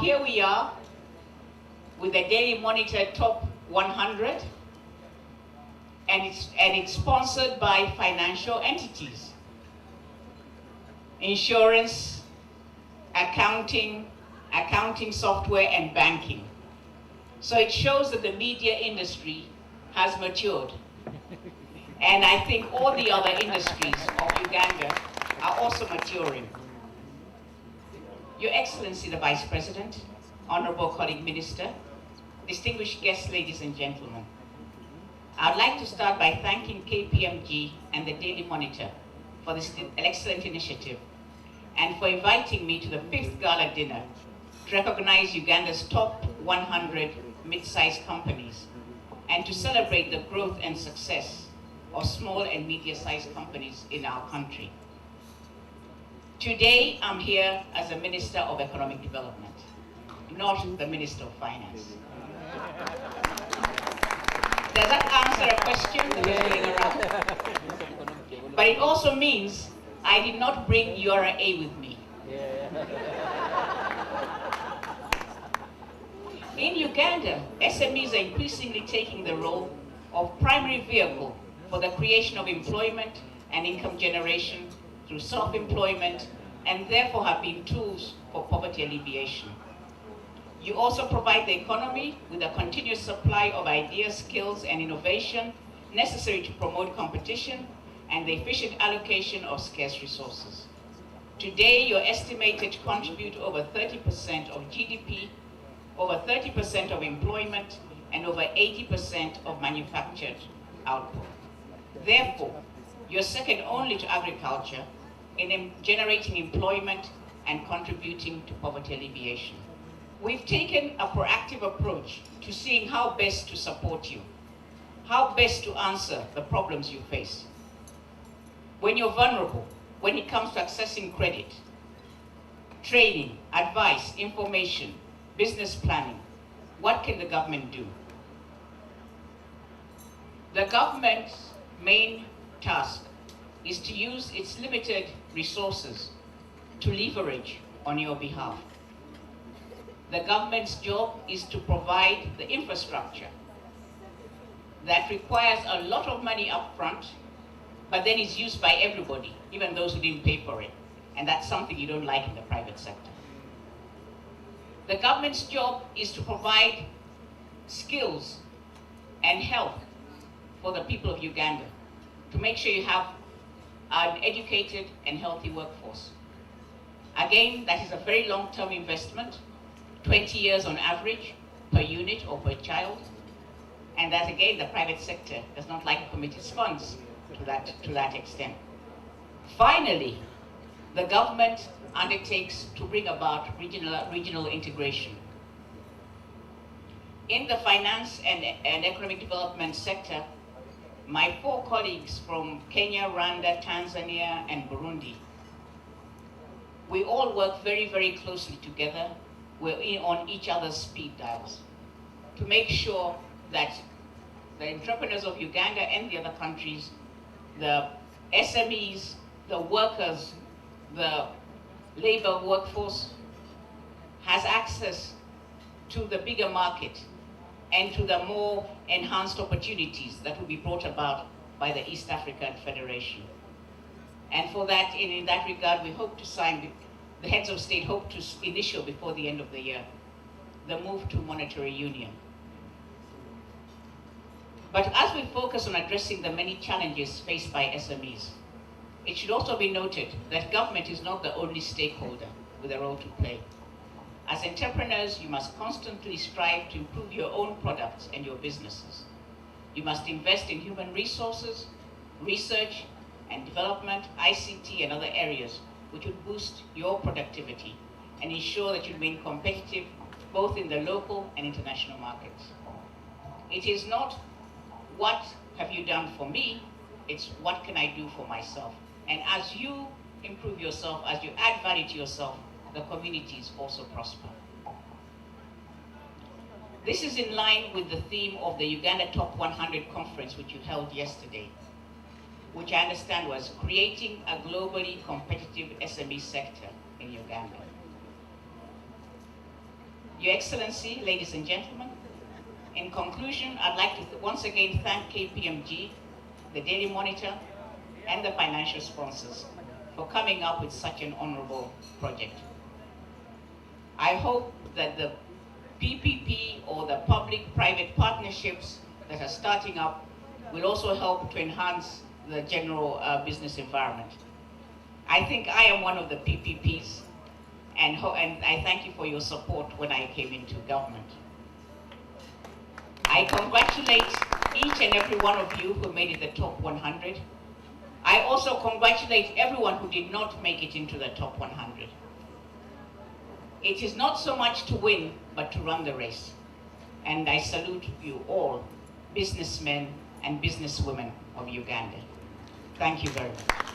Here we are with the Daily Monitor Top 100, and it's sponsored by financial entities, insurance, accounting software, and banking. So it shows that the media industry has matured. And I think all the other industries of Uganda are also maturing. Your Excellency, the Vice President, Honorable colleague Minister, distinguished guests, ladies and gentlemen, I'd like to start by thanking KPMG and the Daily Monitor for this excellent initiative and for inviting me to the 5th Gala dinner to recognize Uganda's top 100 mid-sized companies and to celebrate the growth and success of small and medium-sized companies in our country. Today, I'm here as a Minister of Economic Development, not the Minister of Finance. Does that answer a question that was going around? But it also means I did not bring URA with me. In Uganda, SMEs are increasingly taking the role of primary vehicle for the creation of employment and income generation through self-employment, and therefore have been tools for poverty alleviation. You also provide the economy with a continuous supply of ideas, skills, and innovation necessary to promote competition and the efficient allocation of scarce resources. Today, you're estimated to contribute over 30% of GDP, over 30% of employment, and over 80% of manufactured output. Therefore, you're second only to agriculture in generating employment and contributing to poverty alleviation. We've taken a proactive approach to seeing how best to support you, how best to answer the problems you face. When you're vulnerable, when it comes to accessing credit, training, advice, information, business planning, what can the government do? The government's main task is to use its limited resources to leverage on your behalf. The government's job is to provide the infrastructure that requires a lot of money up front, but then is used by everybody, even those who didn't pay for it. And that's something you don't like in the private sector. The government's job is to provide skills and health for the people of Uganda, to make sure you have an educated and healthy workforce. Again, that is a very long-term investment, 20 years on average per unit or per child. And that, again, the private sector does not like to commit its funds to that extent. Finally, the government undertakes to bring about regional integration. In the finance and economic development sector, my 4 colleagues from Kenya, Rwanda, Tanzania, and Burundi, we all work very, very closely together. We're on each other's speed dials to make sure that the entrepreneurs of Uganda and the other countries, the SMEs, the workers, the labor workforce has access to the bigger market and to the more enhanced opportunities that will be brought about by the East African Federation. And for that, in that regard, we hope to sign, the heads of state hope to initiate before the end of the year, the move to monetary union. But as we focus on addressing the many challenges faced by SMEs, it should also be noted that government is not the only stakeholder with a role to play. As entrepreneurs, you must constantly strive to improve your own products and your businesses. You must invest in human resources, research and development, ICT, and other areas which would boost your productivity and ensure that you remain competitive both in the local and international markets. It is not what have you done for me, it's what can I do for myself. And as you improve yourself, as you add value to yourself, the communities also prosper. This is in line with the theme of the Uganda Top 100 conference which you held yesterday, which I understand was creating a globally competitive SME sector in Uganda. Your Excellency, ladies and gentlemen, in conclusion, I'd like to once again thank KPMG, the Daily Monitor, and the financial sponsors for coming up with such an honorable project. I hope that the PPP or the public-private partnerships that are starting up will also help to enhance the general business environment. I think I am one of the PPPs, and I thank you for your support when I came into government. I congratulate each and every one of you who made it the top 100. I also congratulate everyone who did not make it into the top 100. It is not so much to win, but to run the race. And I salute you all, businessmen and businesswomen of Uganda. Thank you very much.